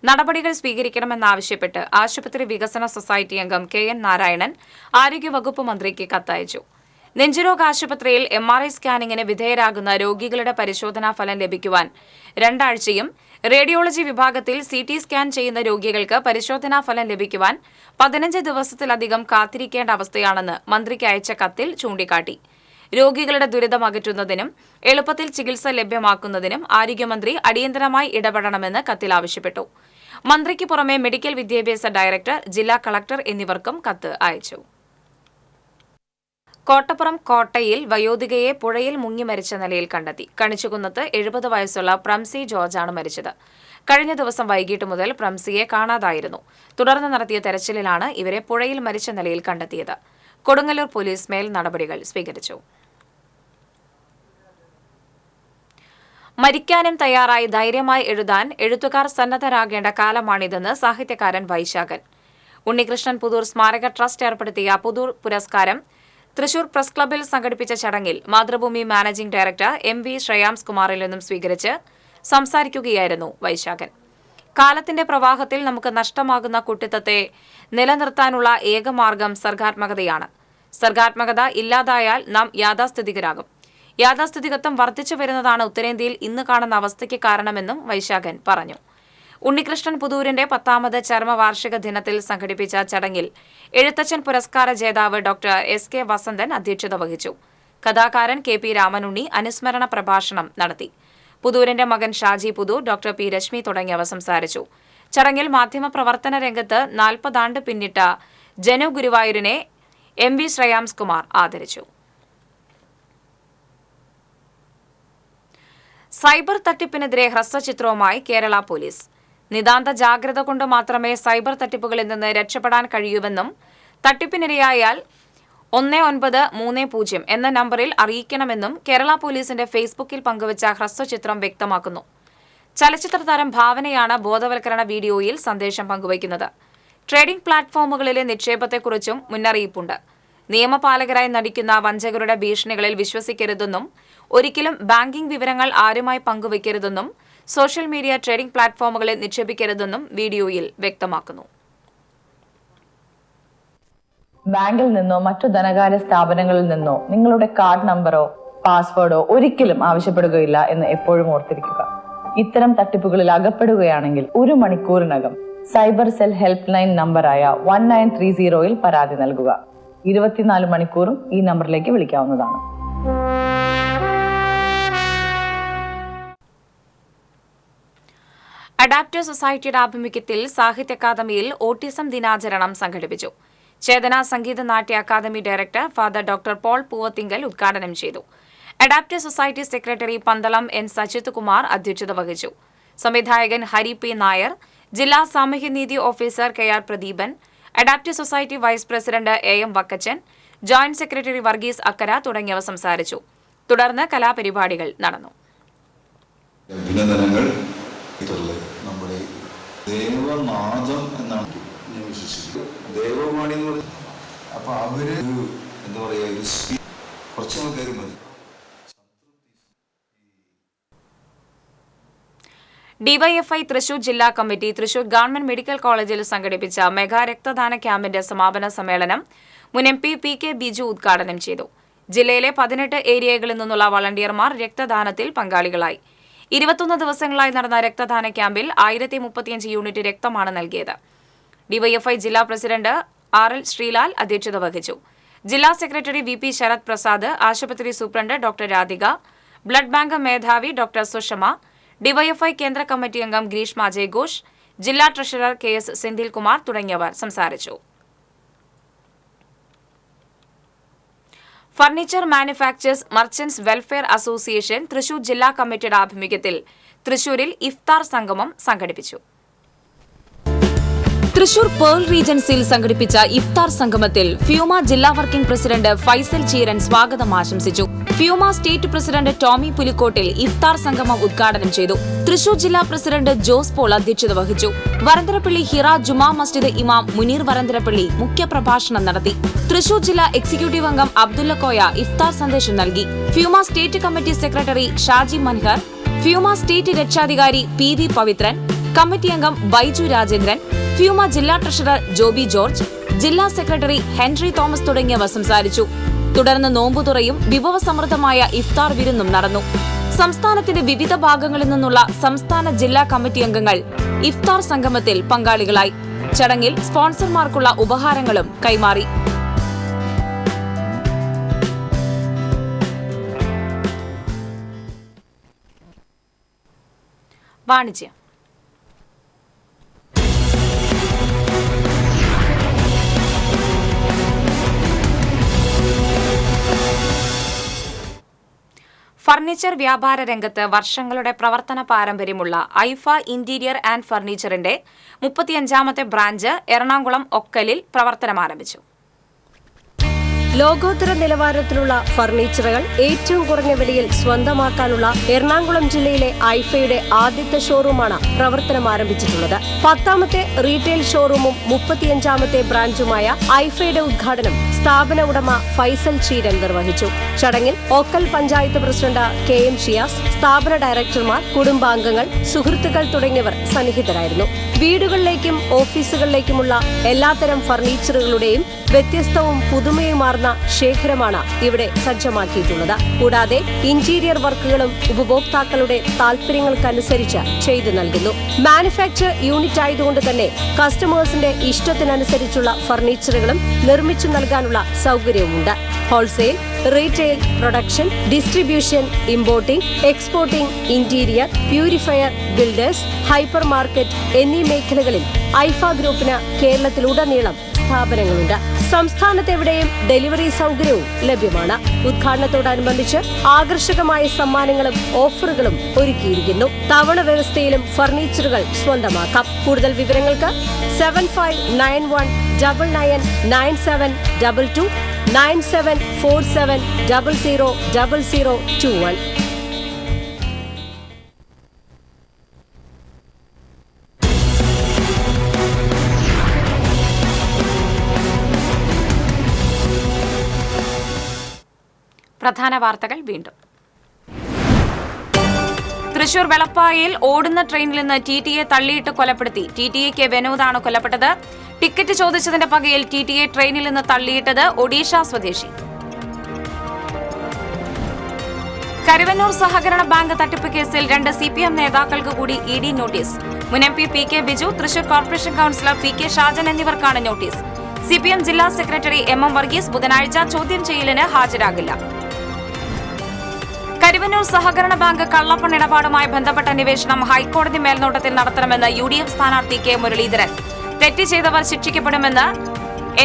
നടപടികൾ സ്വീകരിക്കണമെന്നാവശ്യപ്പെട്ട് ആശുപത്രി വികസന സൊസൈറ്റി അംഗം KN നാരായണൻ ആരോഗ്യവകുപ്പ് മന്ത്രിക്ക് കത്തയച്ചു. നെഞ്ചുരോഗ ആശുപത്രിയിൽ MRI സ്കാനിങ്ങിന് വിധേയരാകുന്ന രോഗികളുടെ പരിശോധനാ ഫലം ലഭിക്കുവാൻ 2 ആഴ്ചയും റേഡിയോളജി വിഭാഗത്തിൽ CT സ്കാൻ ചെയ്യുന്ന രോഗികൾക്ക് പരിശോധനാ ഫലം ലഭിക്കുവാൻ 15 ദിവസത്തിലധികം കാത്തിരിക്കേണ്ട അവസ്ഥയാണെന്ന് മന്ത്രിക്ക് അയച്ച കത്തിൽ ചൂണ്ടിക്കാട്ടി. രോഗികളുടെ ദുരിതം അകറ്റുന്നതിനും എളുപ്പത്തിൽ ചികിത്സ ലഭ്യമാക്കുന്നതിനും ആരോഗ്യമന്ത്രി അടിയന്തരമായി ഇടപെടണമെന്ന് കത്തിൽ ആവശ്യപ്പെട്ടു. മന്ത്രിക്ക് പുറമെ മെഡിക്കൽ വിദ്യാഭ്യാസ ഡയറക്ടർ, ജില്ലാ കളക്ടർ എന്നിവർക്കും കത്ത് അയച്ചു. കോട്ടപ്പുറം കോട്ടയിൽ വയോധികയെ പുഴയിൽ മുങ്ങി മരിച്ച നിലയിൽ കണ്ടെത്തി. കണിച്ചുകുന്നത്ത് 70 വയസ്സുള്ള പ്രംസി ജോർജാണ് മരിച്ചത്. കഴിഞ്ഞ ദിവസം വൈകിട്ട് മുതൽ പ്രംസിയെ കാണാതായിരുന്നു. തുടർന്ന് നടത്തിയ തെരച്ചിലിലാണ് ഇവരെ പുഴയിൽ മരിച്ച നിലയിൽ കണ്ടെത്തിയത്. കൊടുങ്ങല്ലൂർ പോലീസ് മേൽ നടപടികൾ സ്വീകരിച്ചു. മരിക്കാനും തയ്യാറായി ധൈര്യമായി എഴുതാൻ എഴുത്തുകാർ സന്നദ്ധരാകേണ്ട കാലമാണിതെന്ന് സാഹിത്യകാരൻ വൈശാഖൻ. ഉണ്ണികൃഷ്ണൻ പുതൂർ സ്മാരക ട്രസ്റ്റ് ഏർപ്പെടുത്തിയ പുതൂർ പുരസ്കാരം തൃശൂർ പ്രസ് ക്ലബ്ബിൽ സംഘടിപ്പിച്ച ചടങ്ങിൽ Mathrubhumi managing director MV Shreyams കുമാറിൽ നിന്നും സ്വീകരിച്ച് സംസാരിക്കുകയായിരുന്നു വൈശാഖൻ. കാലത്തിന്റെ പ്രവാഹത്തിൽ നമുക്ക് നഷ്ടമാകുന്ന കുട്ടിത്തത്തെ നിലനിർത്താനുള്ള ഏകമാർഗം സർഗാത്മകതയാണ്. സർഗാത്മകത ഇല്ലാതായാൽ നാം യാഥാസ്ഥിതികരാകും. യാഥാസ്ഥിതികത്വം വർദ്ധിച്ചു വരുന്നതാണ് ഉത്തരേന്ത്യയിൽ ഇന്ന് കാണുന്ന അവസ്ഥയ്ക്ക് കാരണമെന്നും വൈശാഖൻ പറഞ്ഞു. ഉണ്ണികൃഷ്ണൻ പുതൂരിന്റെ 10ാമത് ചരമവാർഷിക ദിനത്തിൽ സംഘടിപ്പിച്ച ചടങ്ങിൽ എഴുത്തച്ഛൻ പുരസ്കാര ജേതാവ് ഡോക്ടർ SK വസന്തൻ അധ്യക്ഷത വഹിച്ചു. കഥാകാരൻ KP രാമനുണ്ണി അനുസ്മരണ പ്രഭാഷണം നടത്തി. പുതൂരിന്റെ മകൻ ഷാജി പുതൂർ, ഡോക്ടർ P രശ്മി തുടങ്ങിയവർ സംസാരിച്ചു. ചടങ്ങിൽ മാധ്യമപ്രവർത്തന രംഗത്ത് 40 ആണ്ട് പിന്നിട്ട ജനു ഗുരുവായൂരിനെ MV ശ്രേയാംസ് കുമാർ ആദരിച്ചു. സൈബർ തട്ടിപ്പിനെതിരെ ഹ്രസ്വചിത്രവുമായി കേരള പോലീസ്. നിതാന്ത ജാഗ്രത കൊണ്ട് മാത്രമേ സൈബർ തട്ടിപ്പുകളിൽ നിന്ന് രക്ഷപ്പെടാൻ കഴിയൂവെന്നും തട്ടിപ്പിനിരയായാൽ 1930 എന്ന നമ്പറിൽ അറിയിക്കണമെന്നും കേരള പോലീസിന്റെ ഫേസ്ബുക്കിൽ പങ്കുവച്ച ഹ്രസ്വചിത്രം വ്യക്തമാക്കുന്നു. ചലച്ചിത്ര താരം ഭാവനയാണ് ബോധവൽക്കരണ വീഡിയോയിൽ സന്ദേശം പങ്കുവയ്ക്കുന്നത്. ട്രേഡിംഗ് പ്ലാറ്റ്ഫോമുകളിലെ നിക്ഷേപത്തെക്കുറിച്ചും മുന്നറിയിപ്പുണ്ട്. നിയമപാലകരായി നടിക്കുന്ന വഞ്ചകരുടെ ഭീഷണികളിൽ വിശ്വസിക്കരുതെന്നും ഒരിക്കലും ബാങ്കിംഗ് വിവരങ്ങൾ ആരുമായി പങ്കുവയ്ക്കരുതെന്നും സോഷ്യൽ മീഡിയ ട്രേഡിംഗ് പ്ലാറ്റ്ഫോമുകളിൽ നിക്ഷേപിക്കരുതെന്നും വീഡിയോയിൽ വ്യക്തമാക്കുന്നു. ബാങ്കിൽ നിന്നോ മറ്റു ധനകാര്യ സ്ഥാപനങ്ങളിൽ നിന്നോ നിങ്ങളുടെ കാർഡ് നമ്പറോ പാസ്വേഡോ ഒരിക്കലും ആവശ്യപ്പെടുകയില്ല എന്ന് എപ്പോഴും ഓർത്തിരിക്കുക. ഇത്തരം തട്ടിപ്പുകളിൽ അകപ്പെടുകയാണെങ്കിൽ 1 മണിക്കൂറിനകം സൈബർ സെൽ ഹെൽപ്പ് ലൈൻ നമ്പറായ 1930 പരാതി നൽകുക. 24 മണിക്കൂറും ഈ നമ്പറിലേക്ക് വിളിക്കാവുന്നതാണ്. അഡാപ്റ്റീവ് സൊസൈറ്റിയുടെ ആഭിമുഖ്യത്തിൽ സാഹിത്യ അക്കാദമിയിൽ ഓട്ടിസം ദിനാചരണം സംഘടിപ്പിച്ചു. ചേതന സംഗീത നാട്യ academy director father doctor Paul Poovathingal ഉദ്ഘാടനം ചെയ്തു. Adaptive society secretary Pandalam N Sajith Kumar അധ്യക്ഷത വഹിച്ചു. സംവിധായകൻ ഹരി P നായർ, ജില്ലാ സാമൂഹ്യനീതി officer KR Pradeepan, adaptive society vice president AM Vakkachan, joint secretary Varghese Akkara തുടങ്ങിയവർ സംസാരിച്ചു. തുടർന്ന് കലാപരിപാടികൾ നടന്നു. നമ്മുടെ ദേവനാദം എന്നാണ് ഞാൻ വിശ്വസിക്കുന്നത്. ദേവവാണി എന്ന് പറഞ്ഞാൽ അപ്പൊ അവര് എന്താ പറയാ, കുറച്ച് ആൾക്കാർ മതി. ഡിവൈഎഫ്ഐ തൃശൂർ ജില്ലാ കമ്മിറ്റി തൃശൂർ ഗവൺമെന്റ് മെഡിക്കൽ കോളേജിൽ സംഘടിപ്പിച്ച മെഗാ രക്തദാന ക്യാമ്പിന്റെ സമാപന സമ്മേളനം മുൻ MP PK ബിജു ഉദ്ഘാടനം ചെയ്തു. ജില്ലയിലെ 18 ഏരിയകളിൽ നിന്നുള്ള വളണ്ടിയർമാർ രക്തദാനത്തിൽ പങ്കാളികളായി. 21 ദിവസങ്ങളായി നടന്ന രക്തദാന ക്യാമ്പിൽ 1035 യൂണിറ്റ് രക്തമാണ് നൽകിയത്. ഡിവൈഎഫ്ഐ ജില്ലാ പ്രസിഡന്റ് RL ശ്രീലാൽ അധ്യക്ഷത വഹിച്ചു. ജില്ലാ സെക്രട്ടറി VP ശരത് പ്രസാദ്, ആശുപത്രി superintendent doctor Radhika, blood bank മേധാവി ഡോക്ടർ സുഷമ, ഡിവൈഎഫ്ഐ കേന്ദ്ര കമ്മിറ്റി അംഗം ഗ്രീഷ്മ ജയഘോഷ്, ജില്ലാ ട്രഷറർ KS സെന്തിൽകുമാർ തുടങ്ങിയവർ സംസാരിച്ചു. Furniture manufacturers merchants welfare association Thrissur ജില്ലാ കമ്മിറ്റിയുടെ ആഭിമുഖ്യത്തിൽ തൃശൂരിൽ ഇഫ്താർ സംഗമം സംഘടിപ്പിച്ചു. തൃശൂർ പേൾ റീജൻസിയിൽ സംഘടിപ്പിച്ച ഇഫ്താർ സംഗമത്തിൽ ഫ്യൂമ ജില്ലാ വർക്കിംഗ് പ്രസിഡന്റ് ഫൈസൽ ചീരൻ സ്വാഗതം ആശംസിച്ചു. ഫ്യൂമ സ്റ്റേറ്റ് പ്രസിഡന്റ് ടോമി പുലിക്കോട്ടിൽ ഇഫ്താർ സംഗമം ഉദ്ഘാടനം ചെയ്തു. തൃശൂർ ജില്ലാ പ്രസിഡന്റ് ജോസ് പോൾ അധ്യക്ഷത വഹിച്ചു. വരന്തരപ്പള്ളി ഹിറ ജുമാ മസ്ജിദ് ഇമാം മുനീർ വരന്തരപ്പള്ളി മുഖ്യപ്രഭാഷണം നടത്തി. തൃശൂർ ജില്ലാ എക്സിക്യൂട്ടീവ് അംഗം അബ്ദുള്ള കോയ ഇഫ്താർ സന്ദേശം നൽകി. FUMA state committee secretary Shaji Manhar, FUMA state രക്ഷാധികാരി PV പവിത്രൻ, കമ്മിറ്റി അംഗം ബൈജു രാജേന്ദ്രൻ, ഫ്യൂമ ജില്ലാ ട്രഷറർ ജോബി ജോർജ്, ജില്ലാ സെക്രട്ടറി ഹെൻറി തോമസ് തുടങ്ങിയവർ സംസാരിച്ചു. തുടർന്ന് നോമ്പുതുറയും വിഭവസമൃദ്ധമായ ഇഫ്താർ വിരുന്നും നടന്നു. സംസ്ഥാനത്തിന്റെ വിവിധ ഭാഗങ്ങളിൽ നിന്നുള്ള സംസ്ഥാന ജില്ലാ കമ്മിറ്റി അംഗങ്ങൾ ഇഫ്താർ സംഗമത്തിൽ പങ്കാളികളായി. ചടങ്ങിൽ സ്പോൺസർമാർക്കുള്ള ഉപഹാരങ്ങളും കൈമാറി. വാണിജ്യം. ഫർണിച്ചർ വ്യാപാര രംഗത്ത് വർഷങ്ങളുടെ പ്രവർത്തന പാരമ്പര്യമുള്ള ഐഫ ഇന്റീരിയർ ആൻഡ് ഫർണിച്ചറിന്റെ 35ാമത്തെ ബ്രാഞ്ച് എറണാകുളം ഒക്കലിൽ പ്രവർത്തനമാരംഭിച്ചു. ലോകോത്തര നിലവാരത്തിലുള്ള ഫർണിച്ചറുകൾ ഏറ്റവും കുറഞ്ഞ വിലയിൽ സ്വന്തമാക്കാനുള്ള എറണാകുളം ജില്ലയിലെ ഐഫയുടെ ആദ്യത്തെ ഷോറൂമാണ് പ്രവർത്തനം ആരംഭിച്ചിട്ടുള്ളത്. 10ാമത്തെ റീറ്റെയിൽ ഷോറൂമും 35ാമത്തെ ബ്രാഞ്ചുമായ ഐഫയുടെ ഉദ്ഘാടനം സ്ഥാപന ഉടമ ഫൈസൽ ചീരൻ നിർവഹിച്ചു. ചടങ്ങിൽ ഓക്കൽ പഞ്ചായത്ത് പ്രസിഡന്റ് KM ഷിയാസ്, സ്ഥാപന ഡയറക്ടർമാർ, കുടുംബാംഗങ്ങൾ, സുഹൃത്തുക്കൾ തുടങ്ങിയവർ സന്നിഹിതരായിരുന്നു. വീടുകളിലേക്കും ഓഫീസുകളിലേക്കുമുള്ള എല്ലാത്തരം ഫർണിച്ചറുകളുടെയും വ്യത്യസ്തവും പുതുമയുമാർന്ന ശേഖരമാണ് ഇവിടെ സജ്ജമാക്കിയിട്ടുള്ളത്. കൂടാതെ ഇന്റീരിയർ വർക്കുകളും ഉപഭോക്താക്കളുടെ താൽപര്യങ്ങൾക്കനുസരിച്ച് ചെയ്തു നൽകുന്നു. മാനുഫാക്ചർ യൂണിറ്റ് ആയതുകൊണ്ട് തന്നെ കസ്റ്റമേഴ്സിന്റെ ഇഷ്ടത്തിനനുസരിച്ചുള്ള ഫർണിച്ചറുകളും നിർമ്മിച്ചു നൽകാനുള്ള സൗകര്യവുമുണ്ട്. Wholesale, retail, production, distribution, importing, exporting, interior, purifier, builders, hyper market എന്നീ മേഖലകളിൽ ഐഫ ഗ്രൂപ്പിന് കേരളത്തിലുടനീളം സ്ഥാപനങ്ങളുണ്ട്. സംസ്ഥാനത്തെവിടെയും ഡെലിവറി സൗകര്യവും ലഭ്യമാണ്. ഉദ്ഘാടനത്തോടനുബന്ധിച്ച് ആകർഷകമായ സമ്മാനങ്ങളും ഓഫറുകളും ഒരുക്കിയിരിക്കുന്നു. തവണ വ്യവസ്ഥയിലും ഫർണിച്ചറുകൾ സ്വന്തമാക്കാം. കൂടുതൽ വിവരങ്ങൾക്ക് 7591999722 9747000021. പ്രധാന വാർത്തകൾ വീണ്ടും. തൃശൂർ വെളപ്പായിൽ ഓടുന്ന ട്രെയിനിൽ നിന്ന് TTയെ തള്ളിയിട്ട് കൊലപ്പെടുത്തി. TTAക്ക് വിനോദാണ് കൊല്ലപ്പെട്ടത്. ടിക്കറ്റ് ചോദിച്ചതിന്റെ പകയിൽ TTയെ ട്രെയിനിൽ നിന്ന് തള്ളിയിട്ടത് ഒഡീഷ സ്വദേശി. കരുവന്നൂർ സഹകരണ ബാങ്ക് തട്ടിപ്പ് കേസിൽ 2 CPM നേതാക്കൾക്ക് കൂടി ED നോട്ടീസ്. മുൻ MP PK Biju, Thrissur corporation councillor PK Shajan എന്നിവർക്കാണ് നോട്ടീസ്. CPM ജില്ലാ സെക്രട്ടറി MM വർഗീസ് ബുധനാഴ്ച ചോദ്യം ചെയ്യലിന് ഹാജരാകില്ല. കരുവന്നൂർ സഹകരണ ബാങ്ക് കള്ളപ്പണിടപാടുമായി ബന്ധപ്പെട്ട അന്വേഷണം ഹൈക്കോടതി മേൽനോട്ടത്തിൽ നടത്തണമെന്ന് UDF സ്ഥാനാർത്ഥി K മുരളീധരൻ. തെറ്റ് ചെയ്തവർ ശിക്ഷിക്കപ്പെടുമെന്ന്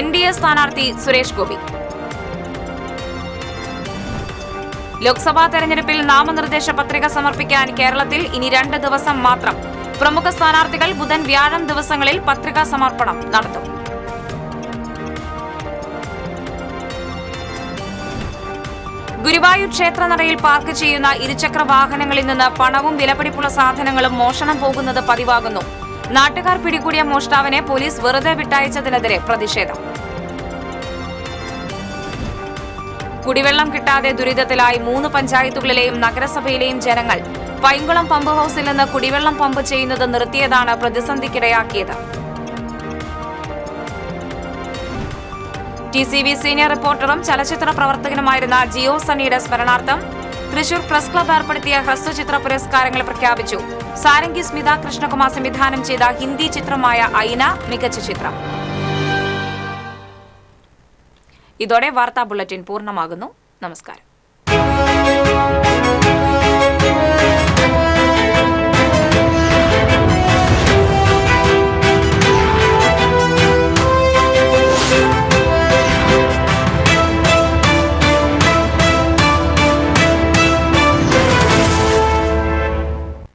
NDA സ്ഥാനാർത്ഥി സുരേഷ് ഗോപി. ലോക്സഭാ തെരഞ്ഞെടുപ്പിൽ നാമനിർദ്ദേശ പത്രിക സമർപ്പിക്കാൻ കേരളത്തിൽ ഇനി 2 ദിവസം മാത്രം. പ്രമുഖ സ്ഥാനാർത്ഥികൾ ബുധൻ, വ്യാഴം ദിവസങ്ങളിൽ പത്രികാ സമർപ്പണം നടത്തും. ഗുരുവായൂർ ക്ഷേത്രനടയിൽ പാർക്ക് ചെയ്യുന്ന ഇരുചക്ര വാഹനങ്ങളിൽ നിന്ന് പണവും വിലപിടിപ്പുള്ള സാധനങ്ങളും മോഷണം പോകുന്നത് പതിവാകുന്നു. നാട്ടുകാർ പിടികൂടിയ മോഷ്ടാവിനെ പോലീസ് വെറുതെ വിട്ടയച്ചതിനെതിരെ പ്രതിഷേധം. കുടിവെള്ളം കിട്ടാതെ ദുരിതത്തിലായി 3 പഞ്ചായത്തുകളിലെയും നഗരസഭയിലെയും ജനങ്ങൾ പൈങ്കുളം പമ്പ് ഹൌസിൽ നിന്ന് കുടിവെള്ളം പമ്പ് ചെയ്യുന്നത് നിർത്തിയതാണ് പ്രതിസന്ധിക്കിടയാക്കിയത്. TCV സീനിയർ റിപ്പോർട്ടറും ചലച്ചിത്ര പ്രവർത്തകനുമായിരുന്ന ജിയോ സണ്ണിയുടെ സ്മരണാർത്ഥം തൃശൂർ പ്രസ് ക്ലബ് ഏർപ്പെടുത്തിയ ഹ്രസ്വചിത്ര പുരസ്കാരങ്ങൾ പ്രഖ്യാപിച്ചു. സാരംഗി സ്മിത കൃഷ്ണകുമാർ സംവിധാനം ചെയ്ത ഹിന്ദി ചിത്രമായ ഐന മികച്ച ചിത്രം. ഇതോടെ വാർത്താ ബുള്ളറ്റിൻ പൂർണ്ണമാകുന്നു. നമസ്കാരം.